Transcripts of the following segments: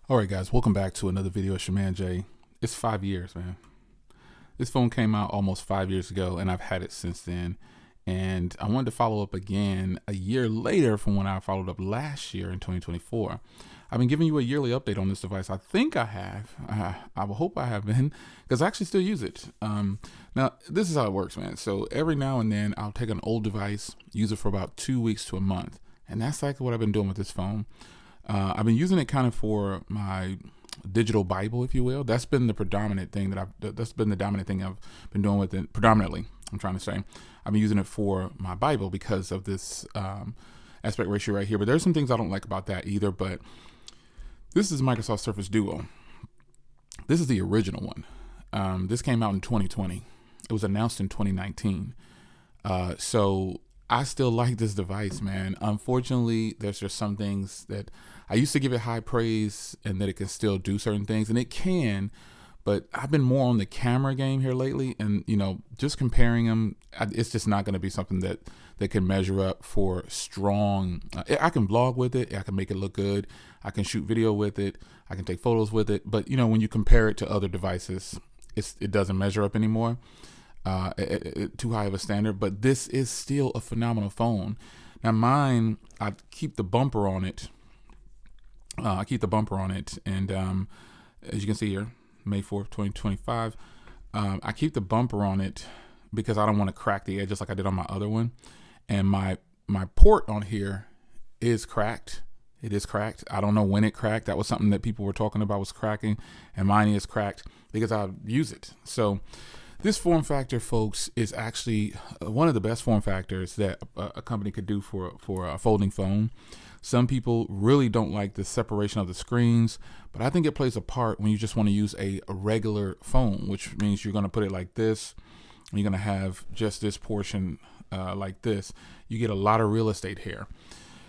All right, guys, welcome back to another video. It's your man Jay. It's 5 years, man. This phone came out almost 5 years ago, and I've had it since then. And I wanted to follow up again a year later from when I followed up last year in 2024. I've been giving you a yearly update on this device. I think I have. I will hope I have been, because I actually still use it. Now, this is how it works, man. So every now and then, I'll take an old device, use it for about 2 weeks to a month. And that's like what I've been doing with this phone. I've been using it kind of for my digital Bible, if you will. That's been the predominant thing that's been the dominant thing I've been doing with it. Predominantly, I'm trying to say, I've been using it for my Bible because of this aspect ratio right here. But there's some things I don't like about that either. But this is Microsoft surfaceduo. This is the original one. This came out in 2020. It was announced in 2019. So I still like this device, man. Unfortunately, there's just some things that I used to give it high praise and that it can still do certain things, and it can, but I've been more on the camera game here lately, and just comparing them, it's just not going to be something that can measure up for strong. I can vlog with it, I can make it look good, I can shoot video with it, I can take photos with it, but when you compare it to other devices, it doesn't measure up anymore. Too high of a standard, but this is still a phenomenal phone. Now mine, I keep the bumper on it. And as you can see here, May 4th, 2025, I keep the bumper on it because I don't want to crack the edge just like I did on my other one. And my port on here is cracked. It is cracked. I don't know when it cracked. That was something that people were talking about, was cracking, and mine is cracked because I use it. So this form factor, folks, is actually one of the best form factors that a company could do for a folding phone. Some people really don't like the separation of the screens, but I think it plays a part when you just want to use a regular phone, which means you're going to put it like this. And you're going to have just this portion like this. You get a lot of real estate here.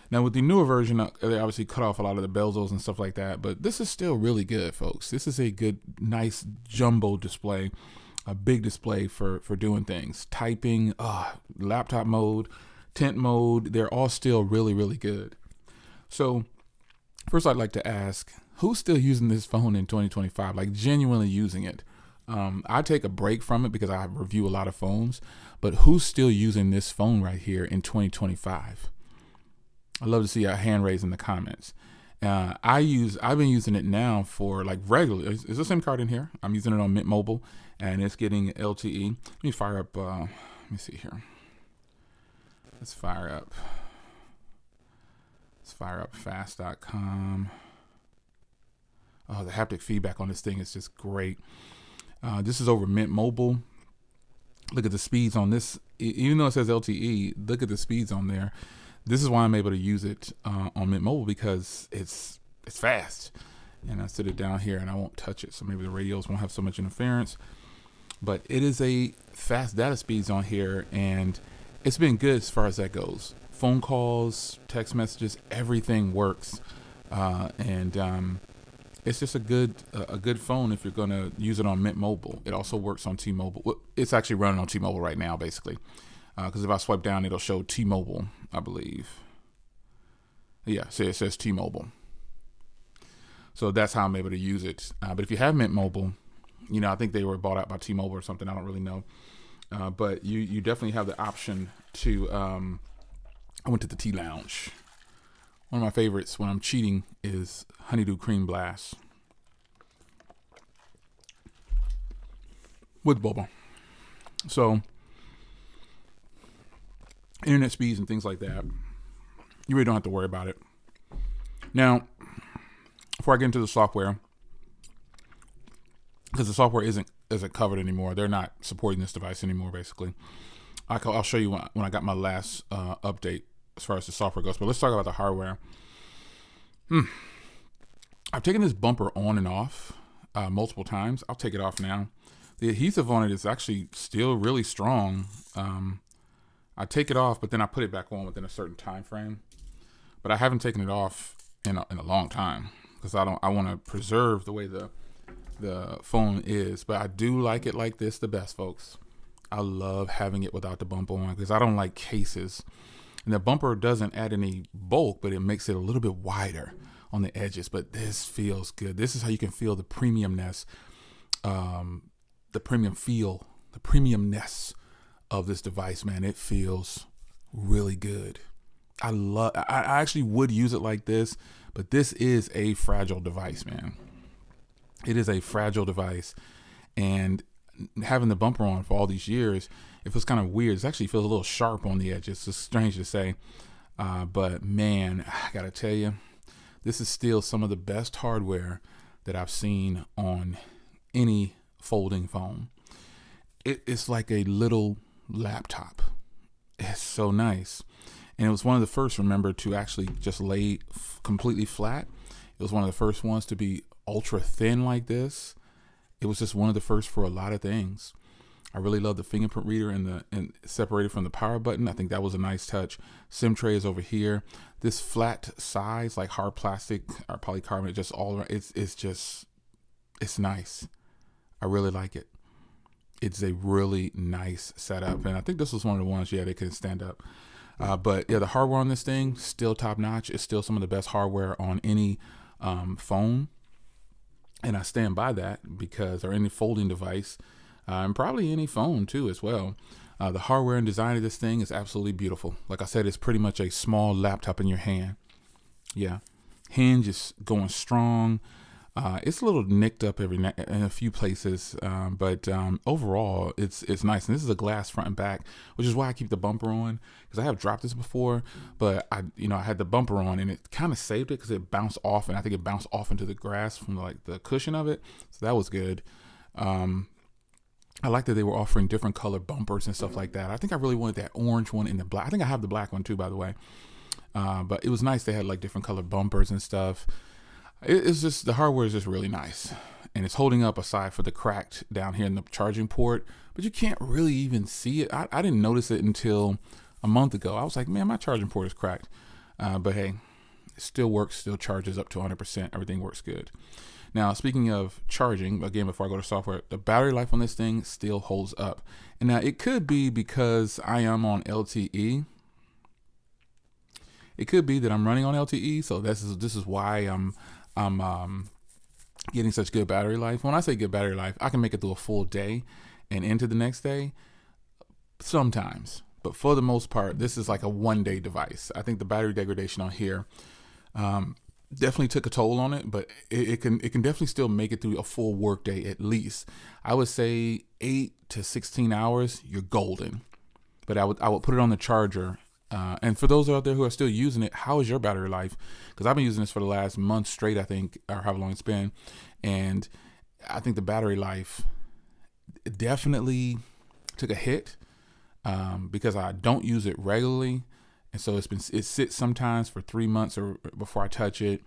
Now with the newer version, they obviously cut off a lot of the bezels and stuff like that, but this is still really good, folks. This is a good, nice jumbo display. A big display for doing things, typing, laptop mode, tent mode. They're all still really, really good. So first I'd like to ask, who's still using this phone in 2025, like genuinely using it? I take a break from it because I review a lot of phones, but who's still using this phone right here in 2025? I'd love to see a hand raised in the comments. I've been using it now for like regular. Is the SIM card in here? I'm using it on Mint Mobile, and it's getting LTE. Let me fire up. Let me see here. Let's fire up fast.com. Oh, the haptic feedback on this thing is just great. This is over Mint Mobile. Look at the speeds on this. Even though it says LTE, look at the speeds on there. This is why I'm able to use it on Mint Mobile, because it's fast. And I sit it down here and I won't touch it, so maybe the radios won't have so much interference. But it is a fast data speeds on here, and it's been good as far as that goes. Phone calls, text messages, everything works. It's just a good phone if you're going to use it on Mint Mobile. It also works on T-Mobile. Well, it's actually running on T-Mobile right now, basically. Because if I swipe down, it'll show T-Mobile, I believe. Yeah, so it says T-Mobile. So that's how I'm able to use it. But if you have Mint Mobile, I think they were bought out by T-Mobile or something. I don't really know. But you definitely have the option to, I went to the Tea Lounge. One of my favorites when I'm cheating is Honeydew Cream Blast with boba. So internet speeds and things like that, you really don't have to worry about it. Now, before I get into the software, because the software isn't covered anymore, they're not supporting this device anymore, basically. I'll show you when I got my last update as far as the software goes. But let's talk about the hardware. I've taken this bumper on and off multiple times. I'll take it off now. The adhesive on it is actually still really strong. I take it off, but then I put it back on within a certain time frame. But I haven't taken it off in a long time because I want to preserve the way the phone is. But I do like it like this the best, folks. I love having it without the bumper on because I don't like cases. And the bumper doesn't add any bulk, but it makes it a little bit wider on the edges, but this feels good. This is how you can feel the premiumness, the premium feel, the premiumness of this device, man. It feels really good. I actually would use it like this, but this is a fragile device, man. It is a fragile device, and having the bumper on for all these years, it feels kind of weird. It actually feels a little sharp on the edges. It's strange to say, but man, I gotta tell you, this is still some of the best hardware that I've seen on any folding phone. It's like a little laptop. It's so nice. And it was one of the first, remember, to actually just lay completely flat. It was one of the first ones to be ultra thin like this. It was just one of the first for a lot of things. I really love the fingerprint reader and separated from the power button. I think that was a nice touch. SIM tray is over here. This flat size, like hard plastic or polycarbonate, just all around. It's nice. I really like it. It's a really nice setup, and I think this was one of the ones, they could stand up. But yeah, the hardware on this thing still top notch. It's still some of the best hardware on any phone, and I stand by that because, or any folding device, and probably any phone too as well. The hardware and design of this thing is absolutely beautiful. Like I said, it's pretty much a small laptop in your hand. Yeah, hinge is going strong. It's a little nicked up in a few places, but overall, it's nice. And this is a glass front and back, which is why I keep the bumper on, because I have dropped this before, but I had the bumper on and it kind of saved it because it bounced off, and I think it bounced off into the grass from like the cushion of it, so that was good. I like that they were offering different color bumpers and stuff like that. I think I really wanted that orange one in the black. I think I have the black one too, by the way. But it was nice. They had like different color bumpers and stuff. It's just, the hardware is just really nice, and it's holding up aside for the cracked down here in the charging port, but you can't really even see it. I didn't notice it until a month ago. I was like, man, my charging port is cracked. But hey, it still works, still charges up to 100%. Everything works good. Now, speaking of charging, again, before I go to software, the battery life on this thing still holds up. And now it could be because I am on LTE. It could be that I'm running on LTE, so this is why I'm getting such good battery life. When I say good battery life, I can make it through a full day and into the next day sometimes, but for the most part, this is like a 1-day device. I think the battery degradation on here definitely took a toll on it, but it can definitely still make it through a full work day at least. I would say 8 to 16 hours, you're golden. But I would put it on the charger. And for those out there who are still using it, how is your battery life? Because I've been using this for the last month straight, I think, or however long it's been. And I think the battery life definitely took a hit because I don't use it regularly. And so it sits sometimes for 3 months or before I touch it.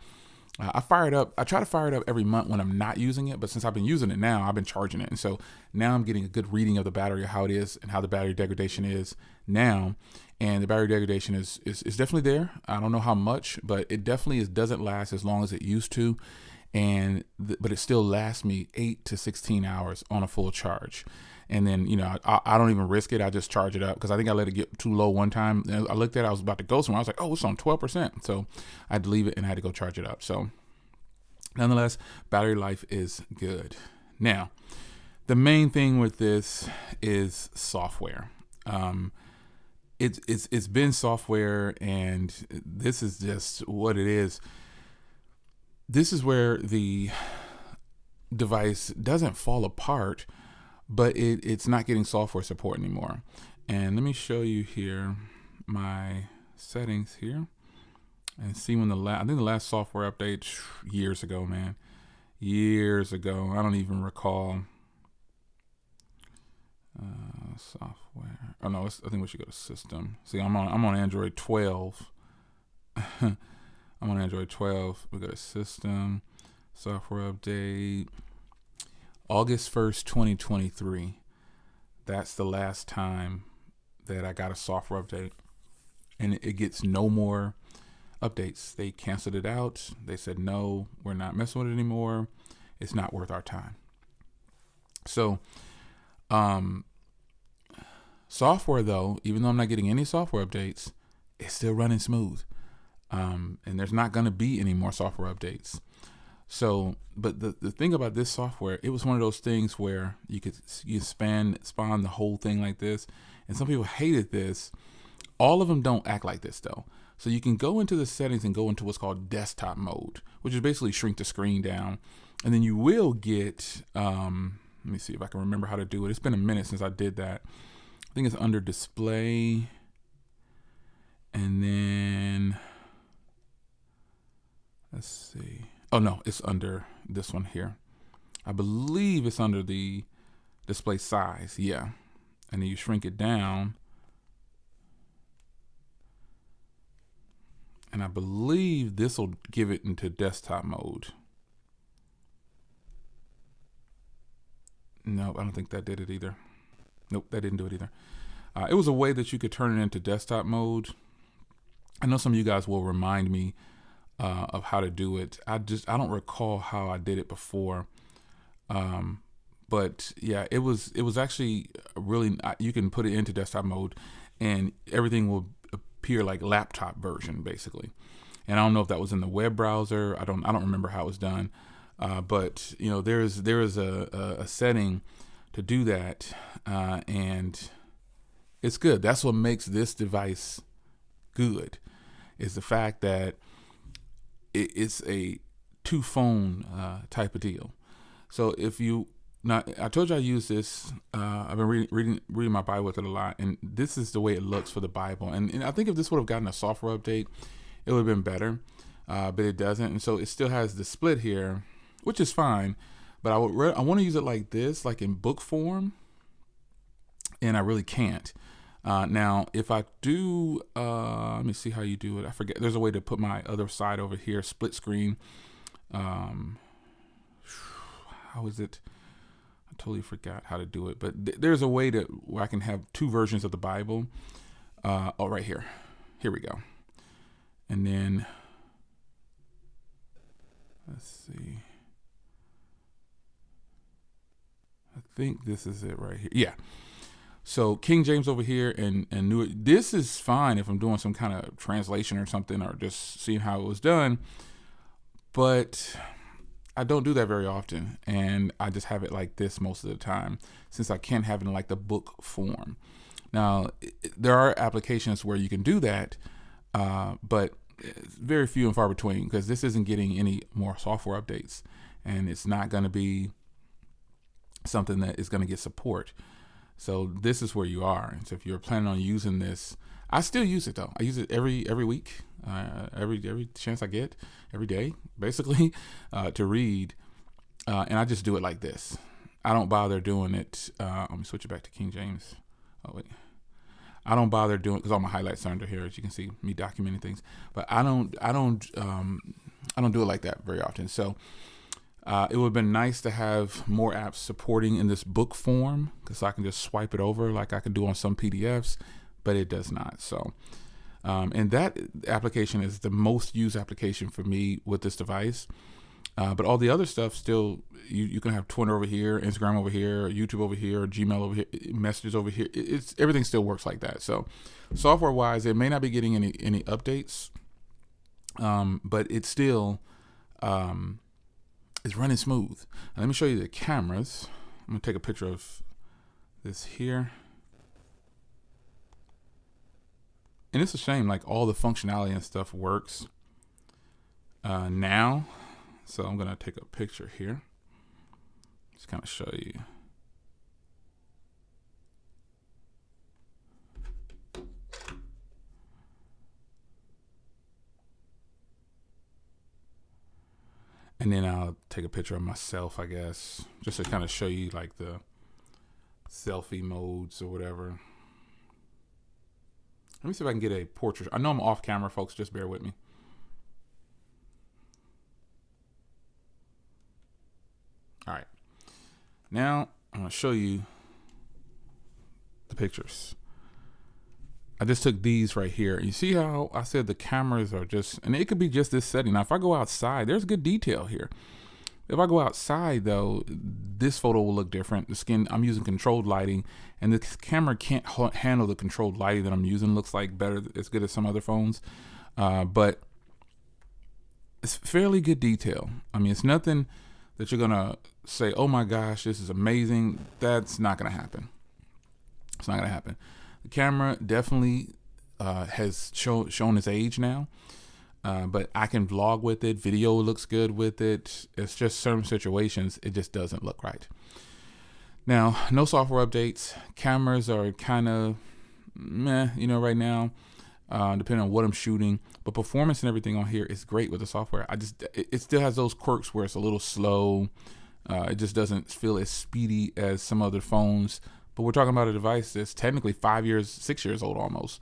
I try to fire it up every month when I'm not using it, but since I've been using it now, I've been charging it. And so now I'm getting a good reading of the battery, how it is and how the battery degradation is now. And the battery degradation is definitely there. I don't know how much, but it definitely doesn't last as long as it used to. But it still lasts me 8 to 16 hours on a full charge. And then, I don't even risk it. I just charge it up because I think I let it get too low one time. I looked at it, I was about to go somewhere. I was like, oh, it's on 12%. So I had to leave it and I had to go charge it up. So nonetheless, battery life is good. Now, the main thing with this is software. It's been software, and this is just what it is. This is where the device doesn't fall apart, but it's not getting software support anymore. And let me show you here my settings here and see when I think the last software update years ago, man. Years ago. I don't even recall. Software. Oh no, I think we should go to system. See, I'm on Android 12. I'm on Android 12. We go to system, software update. August 1st, 2023. That's the last time that I got a software update. And it gets no more updates. They canceled it out. They said, no, we're not messing with it anymore. It's not worth our time. So, software though, even though I'm not getting any software updates, it's still running smooth. And there's not going to be any more software updates. So, but the thing about this software, it was one of those things where you spawn the whole thing like this, and some people hated this. All of them don't act like this though. So you can go into the settings and go into what's called desktop mode, which is basically shrink the screen down, and then you will get. Let me see if I can remember how to do it. It's been a minute since I did that. I think it's under display, and then let's see. Oh no, it's under this one here. I believe it's under the display size. Yeah. And then you shrink it down. And I believe this will give it into desktop mode. No, I don't think that did it either. Nope, that didn't do it either. It was a way that you could turn it into desktop mode. I know some of you guys will remind me of how to do it. I don't recall how I did it before. But yeah, it was actually really, you can put it into desktop mode and everything will appear like laptop version basically. And I don't know if that was in the web browser. I don't remember how it was done. But you know, there is a setting to do that. And it's good. That's what makes this device good, is the fact that it's a two phone type of deal. So if you, now I told you I use this, I've been reading my Bible with it a lot, and this is the way it looks for the Bible. And I think if this would have gotten a software update, it would have been better, but it doesn't. And so it still has the split here, which is fine, but I want to use it like this, like in book form, and I really can't. Now, if I do, let me see how you do it. I forget. There's a way to put my other side over here, split screen. How is it? I totally forgot how to do it. But there's a way where I can have two versions of the Bible. Oh, right here. Here we go. And then, let's see. I think this is it right here. Yeah. So King James over here and New. This is fine if I'm doing some kind of translation or something, or just seeing how it was done. But I don't do that very often, and I just have it like this most of the time, since I can't have it in like the book form. Now, there are applications where you can do that, but it's very few and far between, because this isn't getting any more software updates, and it's not going to be something that is going to get support. So this is where you are. And so if you're planning on using this, I still use it though. I use it every week, every chance I get, every day, basically, to read. And I just do it like this. I don't bother doing it. Let me switch it back to King James. Oh wait, I don't bother doing, because all my highlights are under here, as you can see, me documenting things. But I don't do it like that very often. So it would have been nice to have more apps supporting in this book form, because I can just swipe it over like I can do on some PDFs, but it does not. So, and that application is the most used application for me with this device. But all the other stuff still, you can have Twitter over here, Instagram over here, YouTube over here, Gmail over here, messages over here. Everything still works like that. So software wise, it may not be getting any updates, but it's still, it's running smooth. Now, let me show you the cameras. I'm gonna take a picture of this here. And it's a shame, like all the functionality and stuff works now. So I'm gonna take a picture here. Just kind of show you. And then I'll take a picture of myself, I guess, just to kind of show you like the selfie modes or whatever. Let me see if I can get a portrait. I know I'm off camera, folks, just bear with me. All right. Now I'm going to show you the pictures. I just took these right here. You see how I said the cameras are just, and it could be just this setting. Now, if I go outside, there's good detail here. If I go outside though, this photo will look different. The skin, I'm using controlled lighting, and the camera can't handle the controlled lighting that I'm using. Looks like better, as good as some other phones. But it's fairly good detail. I mean, it's nothing that you're gonna say, oh my gosh, this is amazing. That's not gonna happen. It's not gonna happen. The camera definitely has shown its age now, but I can vlog with it. Video looks good with it. It's just certain situations it just doesn't look right. Now, no software updates. Cameras are kind of meh, right now, depending on what I'm shooting. But performance and everything on here is great with the software. It still has those quirks where it's a little slow. It just doesn't feel as speedy as some other phones. But we're talking about a device that's technically 6 years old almost.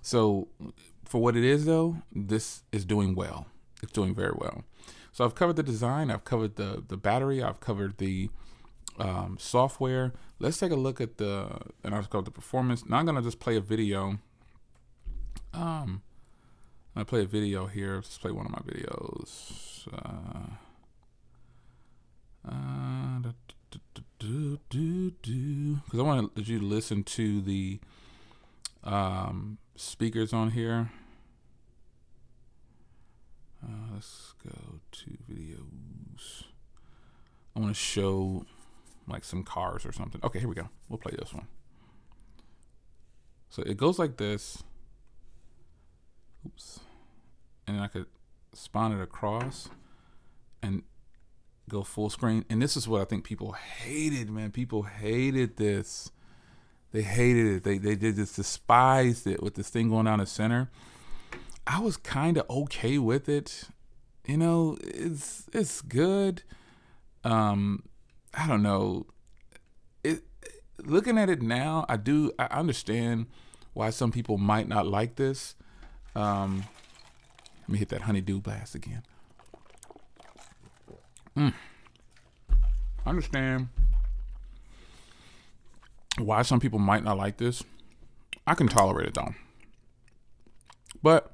So for what it is, though, this is doing well. It's doing very well. So I've covered the design. I've covered the battery. I've covered the software. Let's take a look at and I'll cover the performance. Now I'm going to just play a video. I play a video here. Let's play one of my videos. Because I want you to listen to the speakers on here. Let's go to videos. I want to show like some cars or something. Okay, here we go. We'll play this one. So it goes like this. Oops. And then I could spawn it across and go full screen. And this is what I think people hated, man. People hated this. They hated it. They just despised it with this thing going down the center. I was kind of okay with it. It's good. I don't know. Looking at it now, I understand why some people might not like this. Let me hit that honeydew blast again. I understand why some people might not like this. I can tolerate it though. But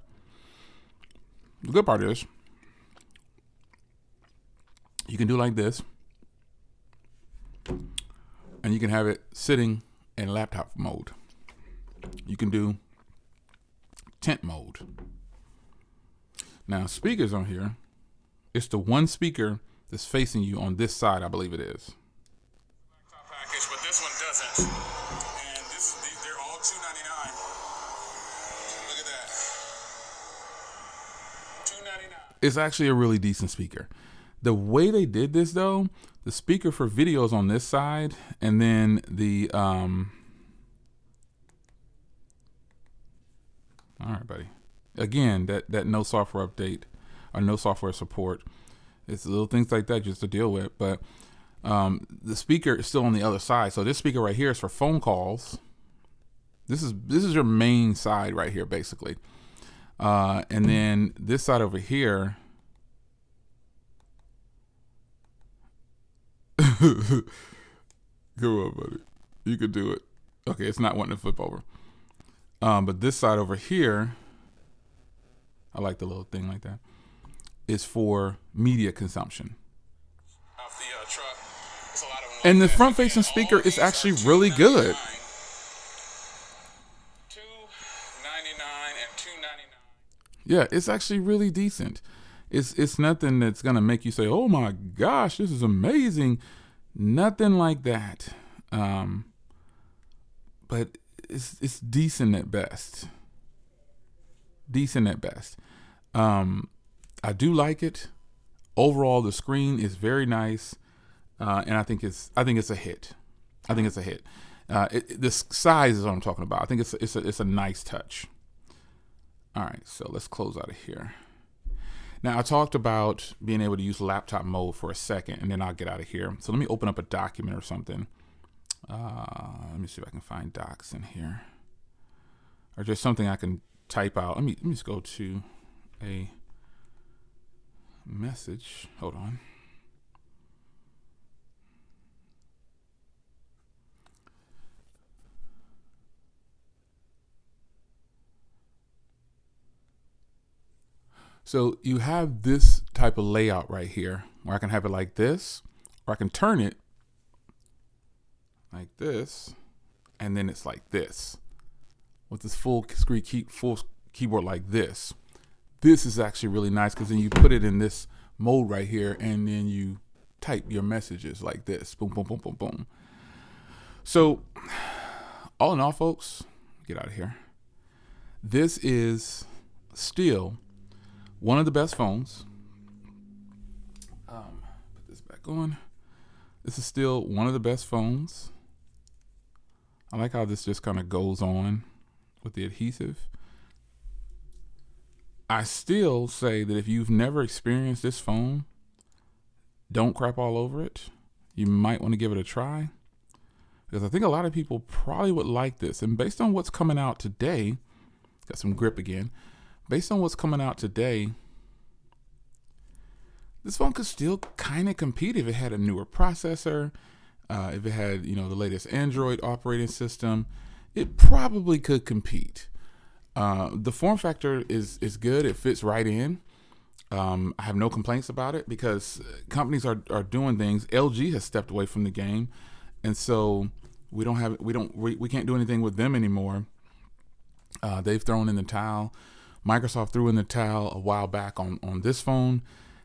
the good part is you can do like this, and you can have it sitting in laptop mode. You can do tent mode. Now, speakers on here, it's the one speaker that's facing you on this side, I believe it is. Laptop package, but this one doesn't. And they're all $299. Look at that. $299. It's actually a really decent speaker. The way they did this though, the speaker for videos on this side, and then the all right, buddy. Again, that no software update or no software support. It's little things like that just to deal with. But the speaker is still on the other side. So this speaker right here is for phone calls. This is your main side right here, basically. And then this side over here. Go on, buddy. You could do it. Okay, it's not wanting to flip over. But this side over here, I like the little thing like that, is for media consumption. Off the truck. There's a lot of them And like the that. front-facing Again, speaker all is these are actually really good. $299 and $299. Yeah, it's actually really decent. It's nothing that's gonna make you say, "Oh my gosh, this is amazing." Nothing like that. But it's decent at best. Decent at best. I do like it. Overall, the screen is very nice, and I think it's a hit. I think it's a hit. The size is what I'm talking about. I think it's a nice touch. All right, so let's close out of here. Now, I talked about being able to use laptop mode for a second, and then I'll get out of here. So let me open up a document or something. Let me see if I can find docs in here, or just something I can type out. Let me just go to a message. Hold on. So you have this type of layout right here where I can have it like this, or I can turn it like this, and then it's like this with this full keyboard like this. This is actually really nice because then you put it in this mode right here, and then you type your messages like this. Boom, boom, boom, boom, boom. So all in all, folks, get out of here. This is still one of the best phones. Put this back on. This is still one of the best phones. I like how this just kind of goes on with the adhesive. I still say that if you've never experienced this phone, don't crap all over it. You might want to give it a try, because I think a lot of people probably would like this. And based on what's coming out today, got some grip again. Based on what's coming out today, this phone could still kind of compete if it had a newer processor, if it had, the latest Android operating system. It probably could compete. The form factor is good. It fits right in. I have no complaints about it because companies are doing things. LG has stepped away from the game, and so we can't do anything with them anymore. They've thrown in the towel. Microsoft threw in the towel a while back on this phone,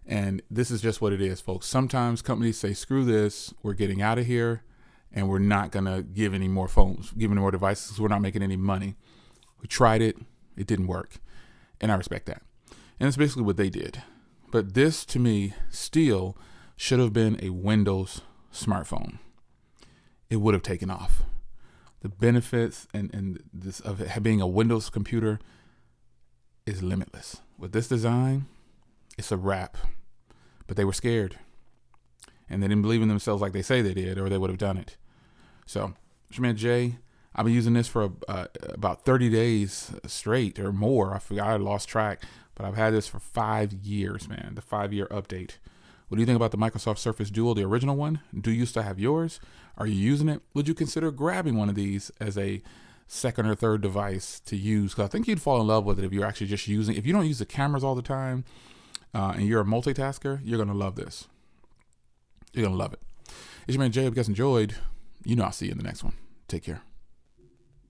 and this is just what it is, folks. Sometimes companies say, screw this, we're getting out of here, and we're not going to give any more phones, give any more devices, because we're not making any money. We tried it. It didn't work. And I respect that. And that's basically what they did. But this, to me, still should have been a Windows smartphone. It would have taken off. The benefits and this of it being a Windows computer is limitless. With this design, it's a wrap. But they were scared. And they didn't believe in themselves like they say they did, or they would have done it. So, it's your man Jay. I've been using this for about 30 days straight or more. I forgot, I lost track, but I've had this for 5 years, man. The 5-year update. What do you think about the Microsoft Surface Duo, the original one? Do you still have yours? Are you using it? Would you consider grabbing one of these as a second or third device to use? Because I think you'd fall in love with it if you're actually just using. If you don't use the cameras all the time and you're a multitasker, you're gonna love this. You're gonna love it. It's your man Jay. If you guys enjoyed, I'll see you in the next one. Take care.